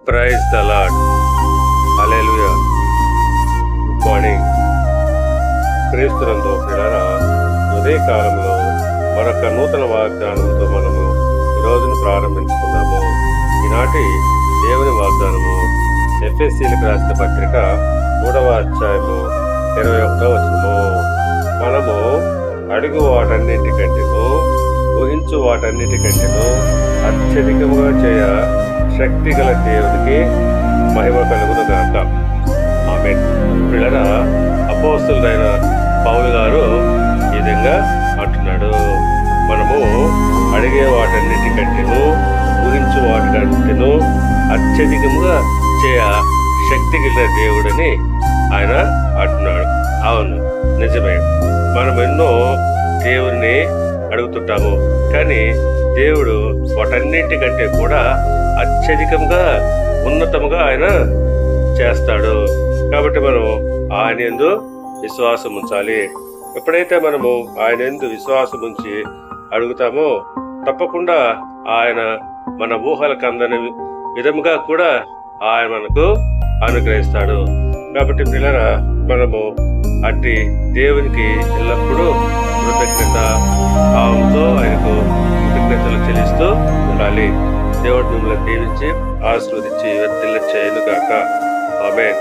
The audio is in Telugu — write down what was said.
Praise the Lord. Hallelujah. Good morning. క్రీస్తునందు ప్రియులారా, ఉదయ కాలంలో మరొక నూతన వాగ్దానంతో మనము ఈ రోజును ప్రారంభించుకున్నాము. ఈనాటి దేవుని వాగ్దానము ఎఫెసీయులకు రాసిన పత్రిక 3వ అధ్యాయము 21వ వచనము. మనము అడుగు వాటన్నిటికంటేను ఊహించు వాటన్నిటికంటేను అత్యధికముగా చేయ శక్తి గల దేవునికి మహిమ కలుగును గాక. ఆమేన్. ప్రియులారా, అపోస్తలుడైన పౌలు గారు ఈ విధంగా అంటున్నాడు, మనము అడిగే వాటన్నిటికంటేను ఊహించు వాటికంటేను అత్యధికముగా చేయ శక్తి గల దేవుడని ఆయన అంటున్నాడు. అవును, నిజమే. మనం ఎన్నో దేవుని అడుగుతుంటాము, కానీ దేవుడు వాటన్నిటికంటే కూడా అత్యధికంగా ఉన్నతముగా ఆయన చేస్తాడు. కాబట్టి మనం ఆయన యందు విశ్వాసం ఉంచాలి. ఎప్పుడైతే మనము ఆయన యందు విశ్వాసం ఉంచి అడుగుతామో తప్పకుండా ఆయన మన ఊహలకు అందని విధముగా కూడా ఆయన మనకు అనుగ్రహిస్తాడు. కాబట్టి పిల్లరా, మనము అట్టి దేవునికి ఎల్లప్పుడూ కృతజ్ఞత భావంతో ఆయనకు కృతజ్ఞతలు చెల్లిస్తూ ఉండాలి. దేవుడు మిమ్మల్ని దీవించి ఆశీర్వదించి వర్ధిల్ల చేయను గాక. ఆమేన్.